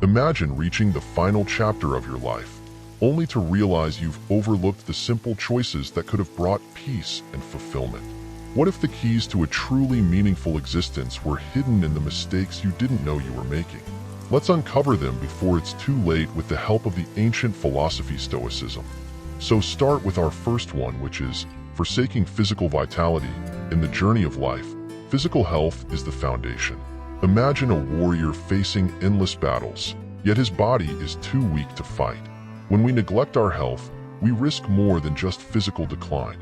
Imagine reaching the final chapter of your life, only to realize you've overlooked the simple choices that could have brought peace and fulfillment. What if the keys to a truly meaningful existence were hidden in the mistakes you didn't know you were making? Let's uncover them before it's too late with the help of the ancient philosophy Stoicism. So start with our first one, which is forsaking physical vitality. In the journey of life, physical health is the foundation. Imagine a warrior facing endless battles, yet his body is too weak to fight. When we neglect our health, we risk more than just physical decline.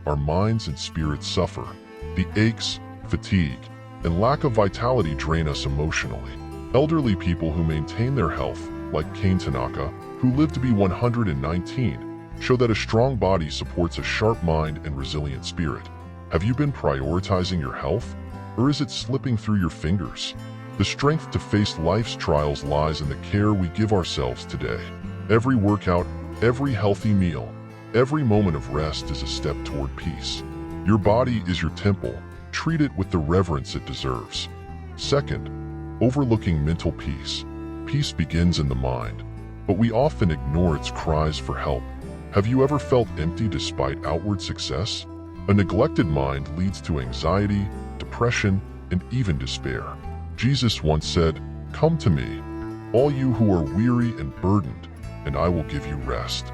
Our minds and spirits suffer. The aches, fatigue, and lack of vitality drain us emotionally. Elderly people who maintain their health, like Kane Tanaka, who lived to be 119, show that a strong body supports a sharp mind and resilient spirit. Have you been prioritizing your health, or is it slipping through your fingers? The strength to face life's trials lies in the care we give ourselves today. Every workout, every healthy meal, every moment of rest is a step toward peace. Your body is your temple. Treat it with the reverence it deserves. Second, overlooking mental peace. Peace begins in the mind, but we often ignore its cries for help. Have you ever felt empty despite outward success? A neglected mind leads to anxiety, depression, and even despair. Jesus once said, "Come to me, all you who are weary and burdened, and I will give you rest."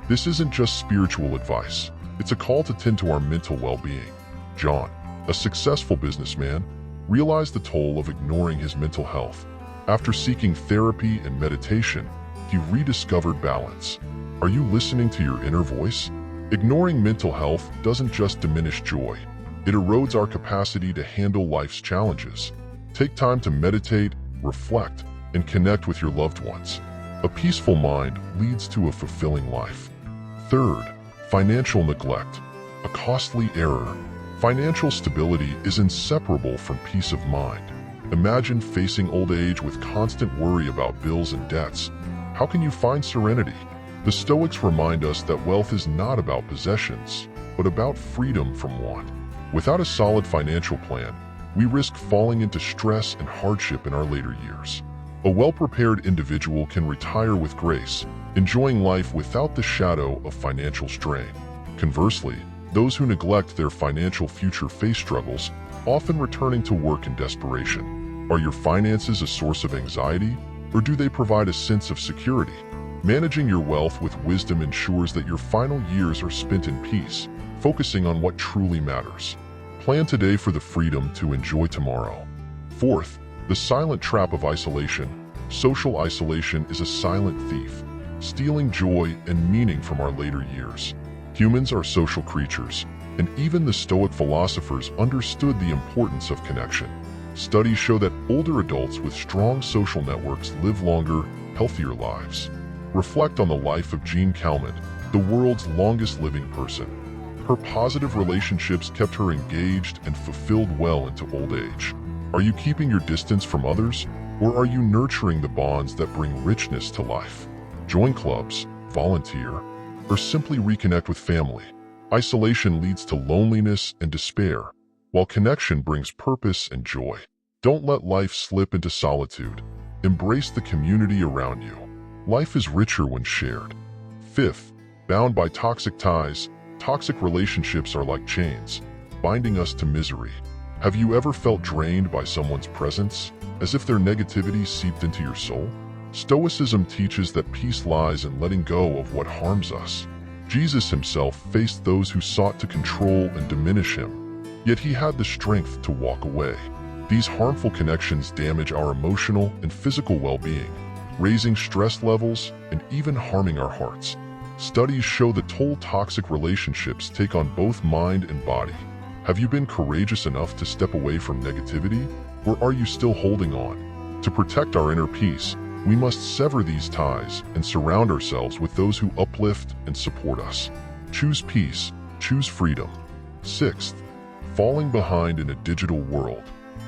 This isn't just spiritual advice. It's a call to tend to our mental well-being. John, a successful businessman, realized the toll of ignoring his mental health. After seeking therapy and meditation, he rediscovered balance. Are you listening to your inner voice? Ignoring mental health doesn't just diminish joy. It erodes our capacity to handle life's challenges. Take time to meditate, reflect, and connect with your loved ones. A peaceful mind leads to a fulfilling life. Third, financial neglect, a costly error. Financial stability is inseparable from peace of mind. Imagine facing old age with constant worry about bills and debts. How can you find serenity? The Stoics remind us that wealth is not about possessions, but about freedom from want. Without a solid financial plan, we risk falling into stress and hardship in our later years. A well-prepared individual can retire with grace, enjoying life without the shadow of financial strain. Conversely, those who neglect their financial future face struggles, often returning to work in desperation. Are your finances a source of anxiety, or do they provide a sense of security? Managing your wealth with wisdom ensures that your final years are spent in peace, focusing on what truly matters. Plan today for the freedom to enjoy tomorrow. Fourth, the silent trap of isolation. Social isolation is a silent thief, stealing joy and meaning from our later years. Humans are social creatures, and even the Stoic philosophers understood the importance of connection. Studies show that older adults with strong social networks live longer, healthier lives. Reflect on the life of Jean Calment, the world's longest living person. Her positive relationships kept her engaged and fulfilled well into old age. Are you keeping your distance from others, or are you nurturing the bonds that bring richness to life? Join clubs, volunteer, or simply reconnect with family. Isolation leads to loneliness and despair, while connection brings purpose and joy. Don't let life slip into solitude. Embrace the community around you. Life is richer when shared. Fifth, bound by toxic ties. Toxic relationships are like chains, binding us to misery. Have you ever felt drained by someone's presence, as if their negativity seeped into your soul? Stoicism teaches that peace lies in letting go of what harms us. Jesus himself faced those who sought to control and diminish him, yet he had the strength to walk away. These harmful connections damage our emotional and physical well-being, raising stress levels and even harming our hearts. Studies show the toll toxic relationships take on both mind and body. Have you been courageous enough to step away from negativity, or are you still holding on? To protect our inner peace, we must sever these ties and surround ourselves with those who uplift and support us. Choose peace, choose freedom. Sixth, falling behind in a digital world.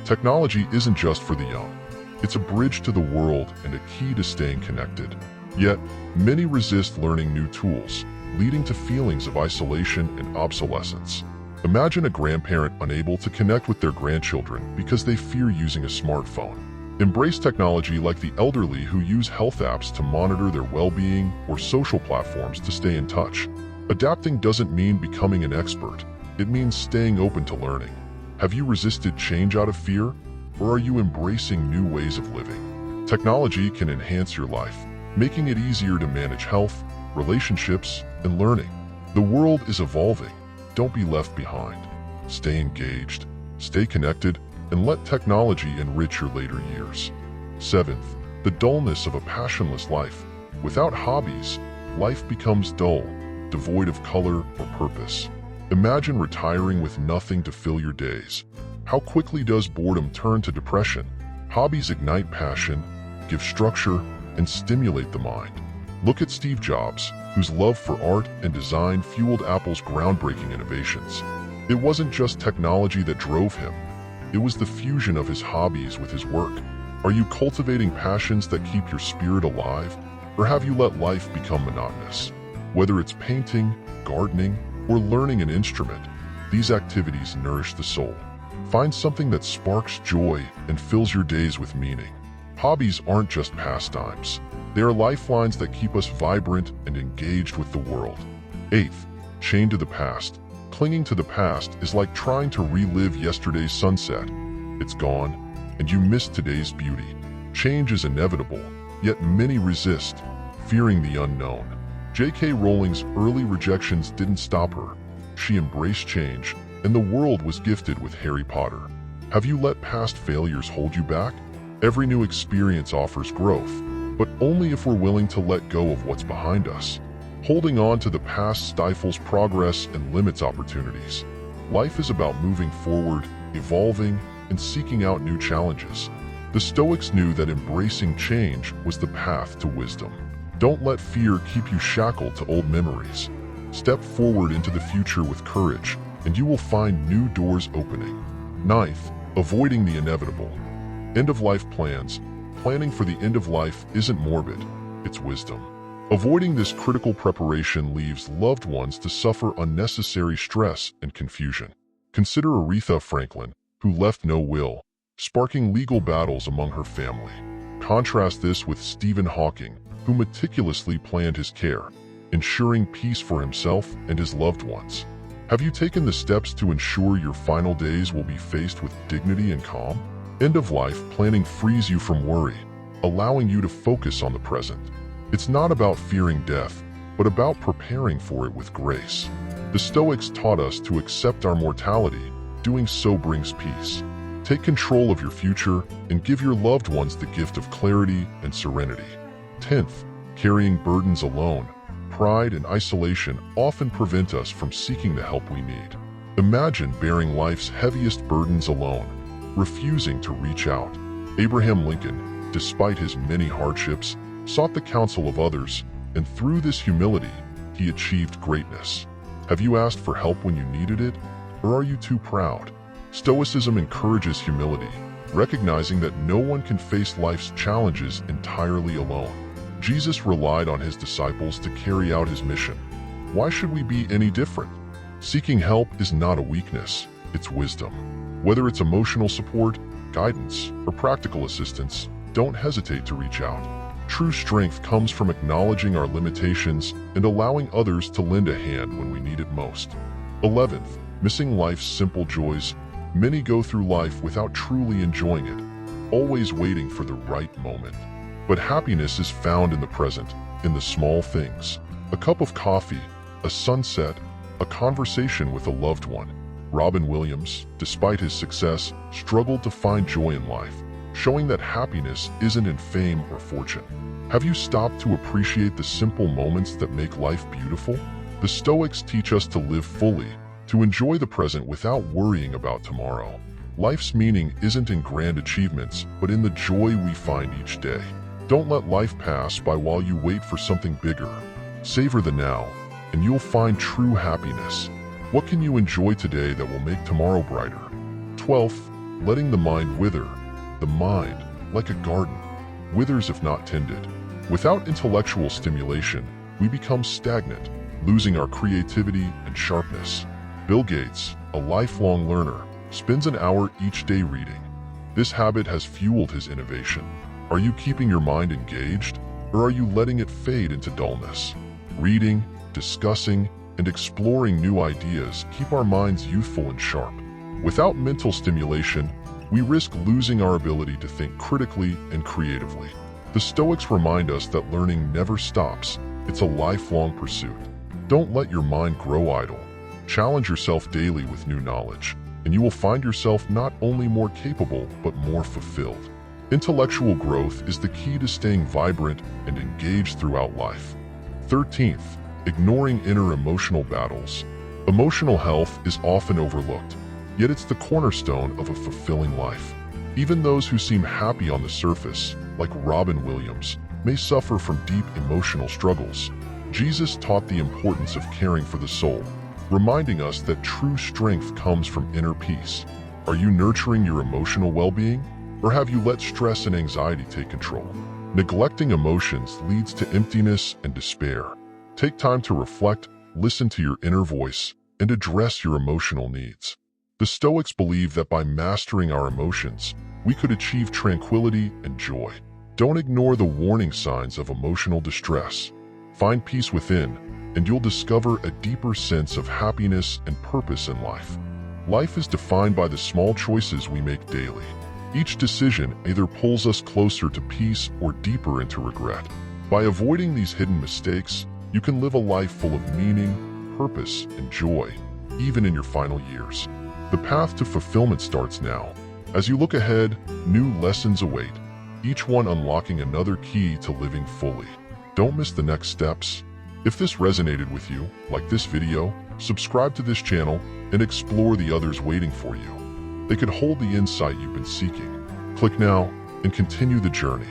Technology isn't just for the young. It's a bridge to the world and a key to staying connected. Yet, many resist learning new tools, leading to feelings of isolation and obsolescence. Imagine a grandparent unable to connect with their grandchildren because they fear using a smartphone. Embrace technology like the elderly who use health apps to monitor their well-being or social platforms to stay in touch. Adapting doesn't mean becoming an expert. It means staying open to learning. Have you resisted change out of fear, or are you embracing new ways of living? Technology can enhance your life, making it easier to manage health, relationships, and learning. The world is evolving. Don't be left behind. Stay engaged, stay connected, and let technology enrich your later years. 7th, the dullness of a passionless life. Without hobbies, life becomes dull, devoid of color or purpose. Imagine retiring with nothing to fill your days. How quickly does boredom turn to depression? Hobbies ignite passion, give structure, and stimulate the mind. Look at Steve Jobs, whose love for art and design fueled Apple's groundbreaking innovations. It wasn't just technology that drove him. It was the fusion of his hobbies with his work. Are you cultivating passions that keep your spirit alive, or have you let life become monotonous? Whether it's painting, gardening, or learning an instrument, these activities nourish the soul. Find something that sparks joy and fills your days with meaning. Hobbies aren't just pastimes. They are lifelines that keep us vibrant and engaged with the world. 8th, chained to the past. Clinging to the past is like trying to relive yesterday's sunset. It's gone, and you miss today's beauty. Change is inevitable, yet many resist, fearing the unknown. J.K. Rowling's early rejections didn't stop her. She embraced change, and the world was gifted with Harry Potter. Have you let past failures hold you back? Every new experience offers growth, but only if we're willing to let go of what's behind us. Holding on to the past stifles progress and limits opportunities. Life is about moving forward, evolving, and seeking out new challenges. The Stoics knew that embracing change was the path to wisdom. Don't let fear keep you shackled to old memories. Step forward into the future with courage, and you will find new doors opening. 9th, avoiding the inevitable. End-of-life plans. Planning for the end of life isn't morbid, it's wisdom. Avoiding this critical preparation leaves loved ones to suffer unnecessary stress and confusion. Consider Aretha Franklin, who left no will, sparking legal battles among her family. Contrast this with Stephen Hawking, who meticulously planned his care, ensuring peace for himself and his loved ones. Have you taken the steps to ensure your final days will be faced with dignity and calm? End-of-life planning frees you from worry, allowing you to focus on the present. It's not about fearing death, but about preparing for it with grace. The Stoics taught us to accept our mortality. Doing so brings peace. Take control of your future and give your loved ones the gift of clarity and serenity. 10th, carrying burdens alone. Pride and isolation often prevent us from seeking the help we need. Imagine bearing life's heaviest burdens alone, refusing to reach out. Abraham Lincoln, despite his many hardships, sought the counsel of others, and through this humility, he achieved greatness. Have you asked for help when you needed it, or are you too proud? Stoicism encourages humility, recognizing that no one can face life's challenges entirely alone. Jesus relied on his disciples to carry out his mission. Why should we be any different? Seeking help is not a weakness, it's wisdom. Whether it's emotional support, guidance, or practical assistance, don't hesitate to reach out. True strength comes from acknowledging our limitations and allowing others to lend a hand when we need it most. 11th, missing life's simple joys. Many go through life without truly enjoying it, always waiting for the right moment. But happiness is found in the present, in the small things. A cup of coffee, a sunset, a conversation with a loved one. Robin Williams, despite his success, struggled to find joy in life, showing that happiness isn't in fame or fortune. Have you stopped to appreciate the simple moments that make life beautiful? The Stoics teach us to live fully, to enjoy the present without worrying about tomorrow. Life's meaning isn't in grand achievements, but in the joy we find each day. Don't let life pass by while you wait for something bigger. Savor the now, and you'll find true happiness. What can you enjoy today that will make tomorrow brighter? 12th, letting the mind wither. The mind, like a garden, withers if not tended. Without intellectual stimulation, we become stagnant, losing our creativity and sharpness. Bill Gates, a lifelong learner, spends an hour each day reading. This habit has fueled his innovation. Are you keeping your mind engaged, or are you letting it fade into dullness? Reading, discussing, and exploring new ideas keep our minds youthful and sharp. Without mental stimulation, we risk losing our ability to think critically and creatively. The Stoics remind us that learning never stops. It's a lifelong pursuit. Don't let your mind grow idle. Challenge yourself daily with new knowledge, and you will find yourself not only more capable, but more fulfilled. Intellectual growth is the key to staying vibrant and engaged throughout life. 13th, ignoring inner emotional battles. Emotional health is often overlooked, yet it's the cornerstone of a fulfilling life. Even those who seem happy on the surface, like Robin Williams, may suffer from deep emotional struggles. Jesus taught the importance of caring for the soul, reminding us that true strength comes from inner peace. Are you nurturing your emotional well-being, or have you let stress and anxiety take control? Neglecting emotions leads to emptiness and despair. Take time to reflect, listen to your inner voice, and address your emotional needs. The Stoics believe that by mastering our emotions, we could achieve tranquility and joy. Don't ignore the warning signs of emotional distress. Find peace within, and you'll discover a deeper sense of happiness and purpose in life. Life is defined by the small choices we make daily. Each decision either pulls us closer to peace or deeper into regret. By avoiding these hidden mistakes, you can live a life full of meaning, purpose, and joy, even in your final years. The path to fulfillment starts now. As you look ahead, new lessons await, each one unlocking another key to living fully. Don't miss the next steps. If this resonated with you, like this video, subscribe to this channel and explore the others waiting for you. They could hold the insight you've been seeking. Click now and continue the journey.